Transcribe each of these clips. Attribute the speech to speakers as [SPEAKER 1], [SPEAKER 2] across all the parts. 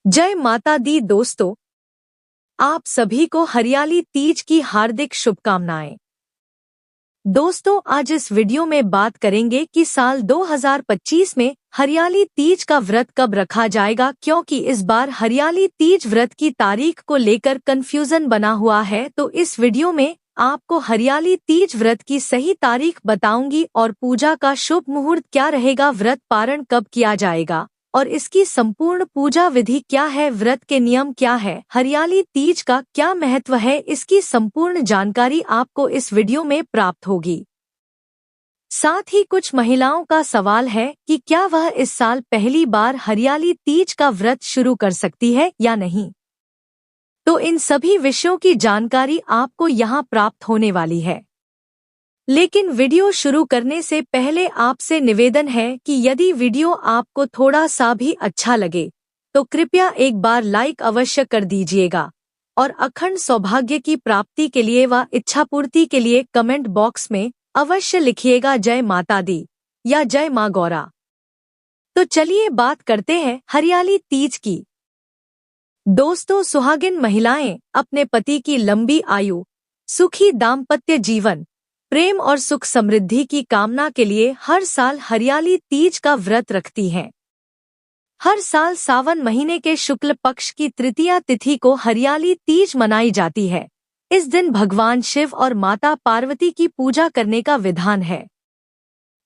[SPEAKER 1] जय माता दी दोस्तों, आप सभी को हरियाली तीज की हार्दिक शुभकामनाएं। दोस्तों, आज इस वीडियो में बात करेंगे कि साल 2025 में हरियाली तीज का व्रत कब रखा जाएगा, क्योंकि इस बार हरियाली तीज व्रत की तारीख को लेकर कंफ्यूजन बना हुआ है। तो इस वीडियो में आपको हरियाली तीज व्रत की सही तारीख बताऊंगी और पूजा का शुभ मुहूर्त क्या रहेगा, व्रत पारण कब किया जाएगा और इसकी संपूर्ण पूजा विधि क्या है, व्रत के नियम क्या है, हरियाली तीज का क्या महत्व है, इसकी संपूर्ण जानकारी आपको इस वीडियो में प्राप्त होगी। साथ ही कुछ महिलाओं का सवाल है कि क्या वह इस साल पहली बार हरियाली तीज का व्रत शुरू कर सकती है या नहीं। तो इन सभी विषयों की जानकारी आपको यहाँ प्राप्त होने वाली है। लेकिन वीडियो शुरू करने से पहले आपसे निवेदन है कि यदि वीडियो आपको थोड़ा सा भी अच्छा लगे तो कृपया एक बार लाइक अवश्य कर दीजिएगा और अखंड सौभाग्य की प्राप्ति के लिए व इच्छापूर्ति के लिए कमेंट बॉक्स में अवश्य लिखिएगा जय माता दी या जय माँ गौरा। तो चलिए बात करते हैं हरियाली तीज की। दोस्तों, सुहागिन महिलाएं अपने पति की लंबी आयु, सुखी दाम्पत्य जीवन, प्रेम और सुख समृद्धि की कामना के लिए हर साल हरियाली तीज का व्रत रखती हैं। हर साल सावन महीने के शुक्ल पक्ष की तृतीया तिथि को हरियाली तीज मनाई जाती है। इस दिन भगवान शिव और माता पार्वती की पूजा करने का विधान है।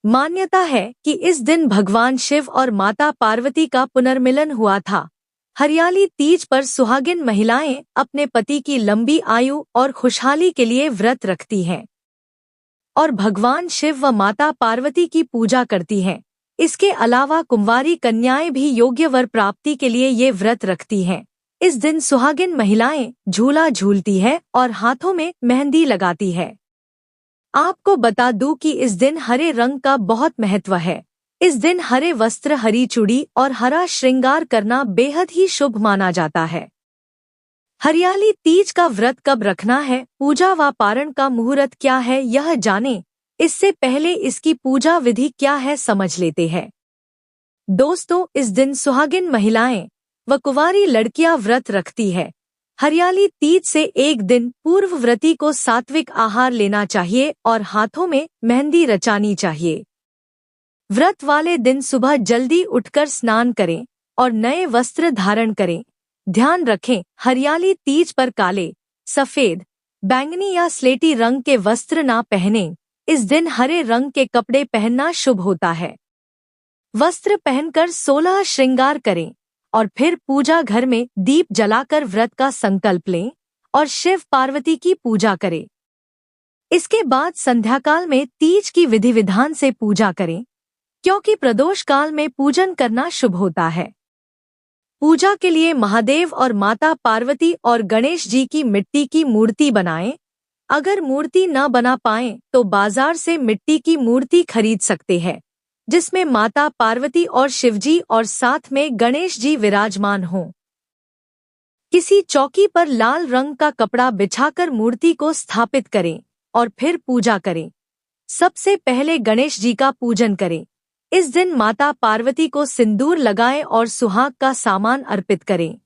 [SPEAKER 1] मान्यता है कि इस दिन भगवान शिव और माता पार्वती का पुनर्मिलन हुआ था। हरियाली तीज पर सुहागिन महिलाएं अपने पति की लंबी आयु और खुशहाली के लिए व्रत रखती हैं और भगवान शिव व माता पार्वती की पूजा करती हैं। इसके अलावा कुंवारी कन्याएं भी योग्य वर प्राप्ति के लिए ये व्रत रखती हैं। इस दिन सुहागिन महिलाएं झूला झूलती है और हाथों में मेहंदी लगाती है। आपको बता दूं कि इस दिन हरे रंग का बहुत महत्व है। इस दिन हरे वस्त्र, हरी चूड़ी और हरा श्रृंगार करना बेहद ही शुभ माना जाता है। हरियाली तीज का व्रत कब रखना है, पूजा व पारण का मुहूर्त क्या है, यह जाने इससे पहले इसकी पूजा विधि क्या है समझ लेते हैं। दोस्तों, इस दिन सुहागिन महिलाएं व कुंवारी लड़कियां व्रत रखती है। हरियाली तीज से एक दिन पूर्व व्रती को सात्विक आहार लेना चाहिए और हाथों में मेहंदी रचानी चाहिए। व्रत वाले दिन सुबह जल्दी उठकर स्नान करें और नए वस्त्र धारण करें। ध्यान रखें, हरियाली तीज पर काले, सफेद, बैंगनी या स्लेटी रंग के वस्त्र ना पहनें। इस दिन हरे रंग के कपड़े पहनना शुभ होता है। वस्त्र पहनकर 16 श्रृंगार करें और फिर पूजा घर में दीप जलाकर व्रत का संकल्प लें और शिव पार्वती की पूजा करें। इसके बाद संध्याकाल में तीज की विधि विधान से पूजा करें, क्योंकि प्रदोष काल में पूजन करना शुभ होता है। पूजा के लिए महादेव और माता पार्वती और गणेश जी की मिट्टी की मूर्ति बनाएं। अगर मूर्ति न बना पाएं तो बाजार से मिट्टी की मूर्ति खरीद सकते हैं, जिसमें माता पार्वती और शिवजी और साथ में गणेश जी विराजमान हों। किसी चौकी पर लाल रंग का कपड़ा बिछाकर मूर्ति को स्थापित करें और फिर पूजा करें। सबसे पहले गणेश जी का पूजन करें। इस दिन माता पार्वती को सिंदूर लगाएं और सुहाग का सामान अर्पित करें।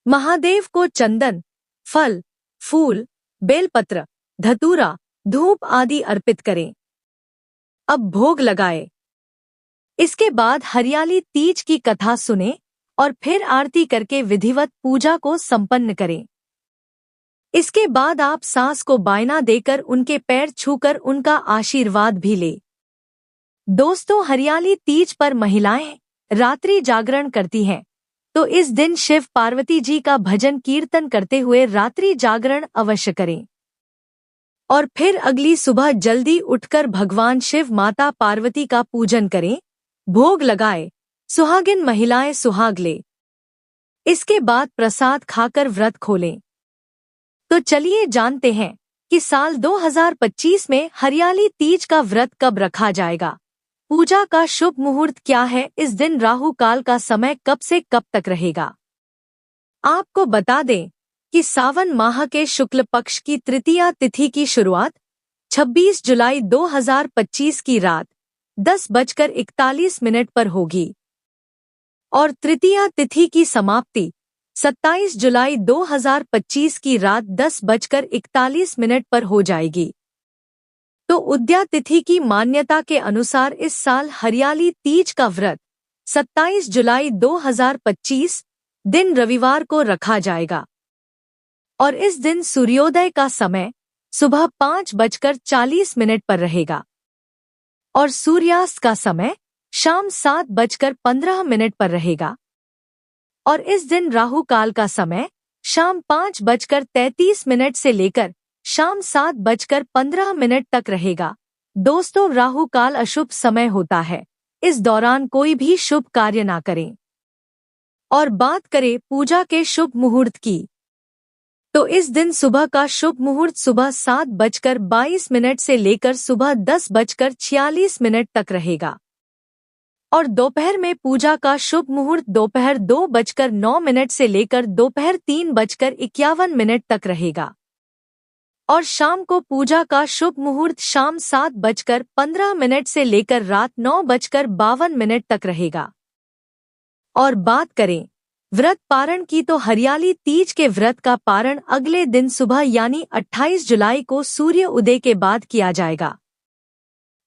[SPEAKER 1] महादेव को चंदन, फल, फूल, बेलपत्र, धतूरा, धूप आदि अर्पित करें। अब भोग लगाएं। इसके बाद हरियाली तीज की कथा सुनें और फिर आरती करके विधिवत पूजा को संपन्न करें। इसके बाद आप सास को बायना देकर उनके पैर छूकर उनका आशीर्वाद भी लें। दोस्तों, हरियाली तीज पर महिलाएं रात्रि जागरण करती हैं, तो इस दिन शिव पार्वती जी का भजन कीर्तन करते हुए रात्रि जागरण अवश्य करें और फिर अगली सुबह जल्दी उठकर भगवान शिव माता पार्वती का पूजन करें, भोग लगाएं, सुहागिन महिलाएं सुहाग ले। इसके बाद प्रसाद खाकर व्रत खोलें। तो चलिए जानते हैं कि साल 2025 में हरियाली तीज का व्रत कब रखा जाएगा, पूजा का शुभ मुहूर्त क्या है, इस दिन राहु काल का समय कब से कब तक रहेगा। आपको बता दें कि सावन माह के शुक्ल पक्ष की तृतीया तिथि की शुरुआत 26 जुलाई 2025 की रात 10:41 पर होगी और तृतीया तिथि की समाप्ति 27 जुलाई 2025 की रात 10:41 पर हो जाएगी। तो उद्या तिथि की मान्यता के अनुसार इस साल हरियाली तीज का व्रत 27 जुलाई 2025 दिन रविवार को रखा जाएगा और इस दिन सूर्योदय का समय सुबह 5:40 पर रहेगा और सूर्यास्त का समय शाम 7:15 पर रहेगा और इस दिन राहु काल का समय शाम 5:33 से लेकर शाम 7:15 तक रहेगा। दोस्तों, राहु काल अशुभ समय होता है, इस दौरान कोई भी शुभ कार्य ना करें। और बात करें पूजा के शुभ मुहूर्त की, तो इस दिन सुबह का शुभ मुहूर्त सुबह 7:22 से लेकर सुबह 10:46 तक रहेगा और दोपहर में पूजा का शुभ मुहूर्त दोपहर 2:09 से लेकर दोपहर 3:51 तक रहेगा और शाम को पूजा का शुभ मुहूर्त शाम 7:15 से लेकर रात 9:52 तक रहेगा। और बात करें व्रत पारण की, तो हरियाली तीज के व्रत का पारण अगले दिन सुबह यानी 28 जुलाई को सूर्य उदय के बाद किया जाएगा।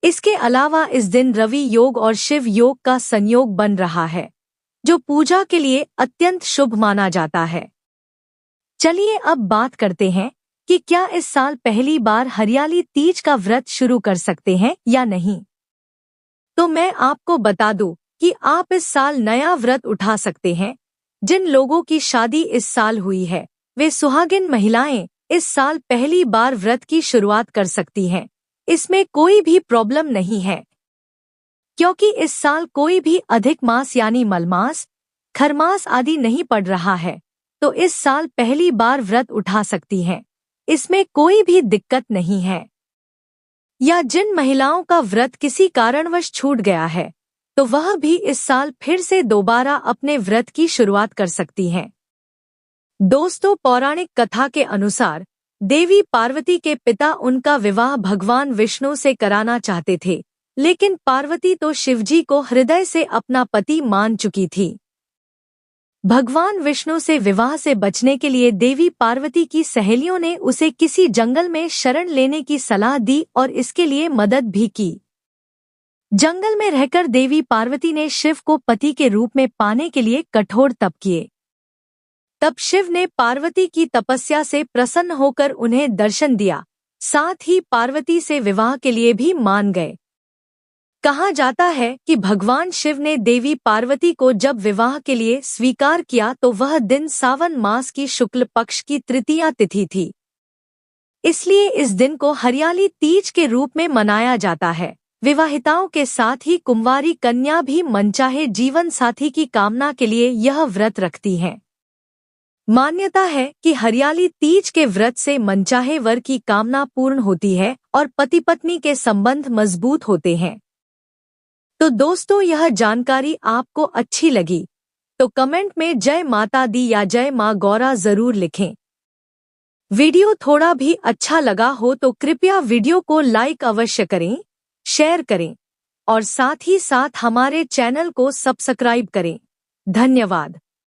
[SPEAKER 1] इसके अलावा इस दिन रवि योग और शिव योग का संयोग बन रहा है, जो पूजा के लिए अत्यंत शुभ माना जाता है। चलिए अब बात करते हैं कि क्या इस साल पहली बार हरियाली तीज का व्रत शुरू कर सकते हैं या नहीं। तो मैं आपको बता दूं कि आप इस साल नया व्रत उठा सकते हैं। जिन लोगों की शादी इस साल हुई है, वे सुहागिन महिलाएं इस साल पहली बार व्रत की शुरुआत कर सकती हैं। इसमें कोई भी प्रॉब्लम नहीं है, क्योंकि इस साल कोई भी अधिक मास यानी मलमास, खरमास आदि नहीं पड़ रहा है, तो इस साल पहली बार व्रत उठा सकती हैं। इसमें कोई भी दिक्कत नहीं है। या जिन महिलाओं का व्रत किसी कारणवश छूट गया है, तो वह भी इस साल फिर से दोबारा अपने व्रत की शुरुआत कर सकती हैं। दोस्तों, पौराणिक कथा के अनुसार देवी पार्वती के पिता उनका विवाह भगवान विष्णु से कराना चाहते थे, लेकिन पार्वती तो शिवजी को हृदय से अपना पति मान चुकी थी। भगवान विष्णु से विवाह से बचने के लिए देवी पार्वती की सहेलियों ने उसे किसी जंगल में शरण लेने की सलाह दी और इसके लिए मदद भी की। जंगल में रहकर देवी पार्वती ने शिव को पति के रूप में पाने के लिए कठोर तप किए। तब शिव ने पार्वती की तपस्या से प्रसन्न होकर उन्हें दर्शन दिया, साथ ही पार्वती से विवाह के लिए भी मान गए। कहा जाता है कि भगवान शिव ने देवी पार्वती को जब विवाह के लिए स्वीकार किया तो वह दिन सावन मास की शुक्ल पक्ष की तृतीया तिथि थी। इसलिए इस दिन को हरियाली तीज के रूप में मनाया जाता है। विवाहिताओं के साथ ही कुंवारी कन्या भी मनचाहे जीवन साथी की कामना के लिए यह व्रत रखती हैं। मान्यता है कि हरियाली तीज के व्रत से मनचाहे वर की कामना पूर्ण होती है और पति पत्नी के संबंध मजबूत होते हैं। तो दोस्तों, यह जानकारी आपको अच्छी लगी तो कमेंट में जय माता दी या जय मां गौरा जरूर लिखें। वीडियो थोड़ा भी अच्छा लगा हो तो कृपया वीडियो को लाइक अवश्य करें, शेयर करें और साथ ही साथ हमारे चैनल को सब्सक्राइब करें। धन्यवाद।